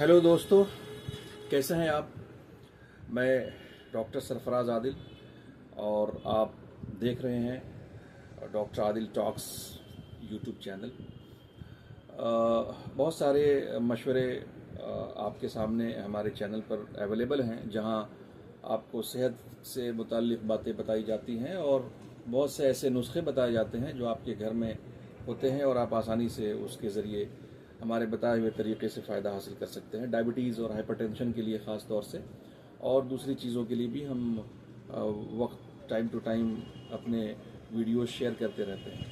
Hello दोस्तों, कैसे हैं आप। मैं डॉक्टर सरफराज आदिल और आप देख रहे हैं doctor Adil talks YouTube channel. बहुत सारे मशवरे आपके सामने हमारे चैनल पर अवेलेबल हैं, जहां आपको सेहत से मुताल्लिक़ बातें बताई जाती हैं और बहुत से ऐसे नुस्खे बताए जाते हैं जो आपके घर में होते हैं और आप आसानी से उसके ज़रिए हमारे बताए हुए तरीके से फ़ायदा हासिल कर सकते हैं। डायबिटीज़ और हाइपरटेंशन के लिए ख़ास तौर से और दूसरी चीज़ों के लिए भी हम वक्त टाइम टू टाइम अपने वीडियो शेयर करते रहते हैं।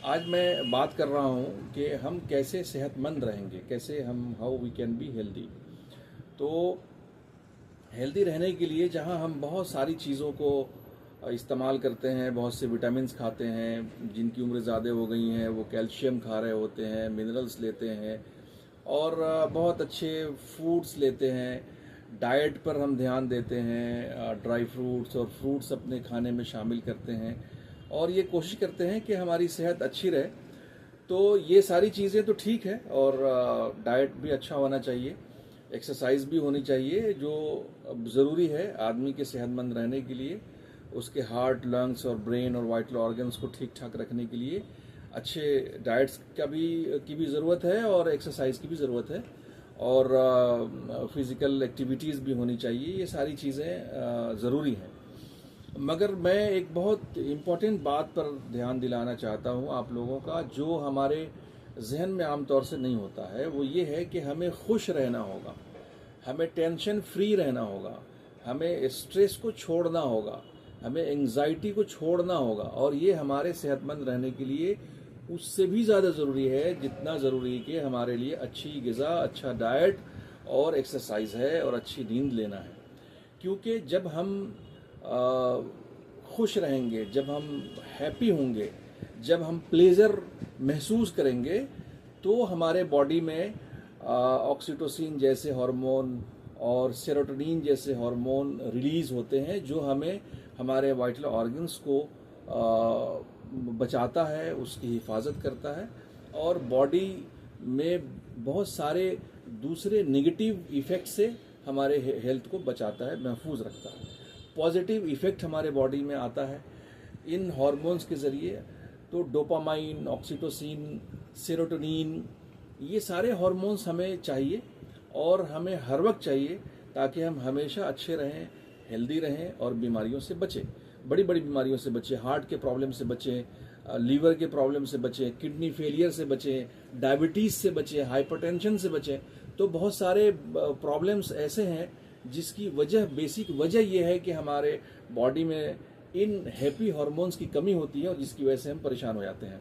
आज मैं बात कर रहा हूँ कि हम कैसे सेहतमंद रहेंगे, कैसे हम how we can be healthy. तो हेल्दी रहने के लिए जहाँ हम बहुत सारी चीज़ों को इस्तेमाल करते हैं, बहुत से विटामिन्स खाते हैं, जिनकी उम्र ज़्यादा हो गई हैं वो कैल्शियम खा रहे होते हैं, मिनरल्स लेते हैं और बहुत अच्छे फूड्स लेते हैं, डाइट पर हम ध्यान देते हैं, ड्राई फ्रूट्स और फ्रूट्स अपने खाने में शामिल करते हैं और ये कोशिश करते हैं कि हमारी सेहत अच्छी रहे। तो ये सारी चीज़ें तो ठीक है और डाइट भी अच्छा होना चाहिए, एक्सरसाइज भी होनी चाहिए जो ज़रूरी है आदमी के सेहतमंद रहने के लिए। उसके हार्ट, लंग्स और ब्रेन और वाइटल ऑर्गन्स को ठीक ठाक रखने के लिए अच्छे डाइट्स की भी ज़रूरत है और एक्सरसाइज की भी ज़रूरत है और फिज़िकल एक्टिविटीज़ भी होनी चाहिए। ये सारी चीज़ें ज़रूरी हैं। मगर मैं एक बहुत इम्पोर्टेंट बात पर ध्यान दिलाना चाहता हूँ आप लोगों का, जो हमारे जहन में आमतौर से नहीं होता है। वो ये है कि हमें खुश रहना होगा, हमें टेंशन फ्री रहना होगा, हमें स्ट्रेस को छोड़ना होगा, हमें एंग्जाइटी को छोड़ना होगा। और ये हमारे सेहतमंद रहने के लिए उससे भी ज़्यादा ज़रूरी है जितना ज़रूरी कि हमारे लिए अच्छी ग़िज़ा, अच्छा डाइट और एक्सरसाइज है और अच्छी नींद लेना है। क्योंकि जब हम खुश रहेंगे, जब हम हैप्पी होंगे, जब हम प्लेजर महसूस करेंगे, तो हमारे बॉडी में ऑक्सीटोसिन जैसे हार्मोन और सेरोटोनिन जैसे हार्मोन रिलीज़ होते हैं, जो हमें हमारे वाइटल ऑर्गन्स को बचाता है, उसकी हिफाजत करता है और बॉडी में बहुत सारे दूसरे नेगेटिव इफ़ेक्ट से हमारे हेल्थ को बचाता है, महफूज रखता है। पॉजिटिव इफ़ेक्ट हमारे बॉडी में आता है इन हार्मोन्स के ज़रिए। तो डोपामाइन, ऑक्सीटोसिन, सेरोटोनिन, ये सारे हार्मोन्स हमें चाहिए और हमें हर वक्त चाहिए, ताकि हम हमेशा अच्छे रहें, हेल्दी रहें और बीमारियों से बचें, बड़ी बड़ी बीमारियों से बचें, हार्ट के प्रॉब्लम से बचें, लीवर के प्रॉब्लम से बचें, किडनी फेलियर से बचें, डायबिटीज़ से बचें, हाइपरटेंशन से बचें। तो बहुत सारे प्रॉब्लम्स ऐसे हैं जिसकी वजह, बेसिक वजह यह है कि हमारे बॉडी में इन हैप्पी हार्मोन्स की कमी होती है और जिसकी वजह से हम परेशान हो जाते हैं।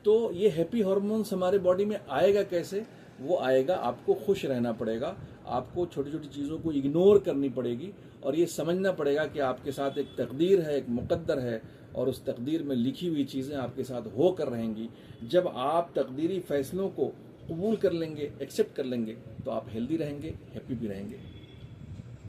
तो ये हैप्पी हार्मोन्स हमारे बॉडी में आएगा कैसे? वो आएगा, आपको खुश रहना पड़ेगा, आपको छोटी छोटी चीज़ों को इग्नोर करनी पड़ेगी और ये समझना पड़ेगा कि आपके साथ एक तकदीर है, एक मुकद्दर है और उस तकदीर में लिखी हुई चीज़ें आपके साथ होकर रहेंगी। जब आप तकदीरी फैसलों को कबूल कर लेंगे, एक्सेप्ट कर लेंगे, तो आप हेल्दी रहेंगे, हैप्पी भी रहेंगे।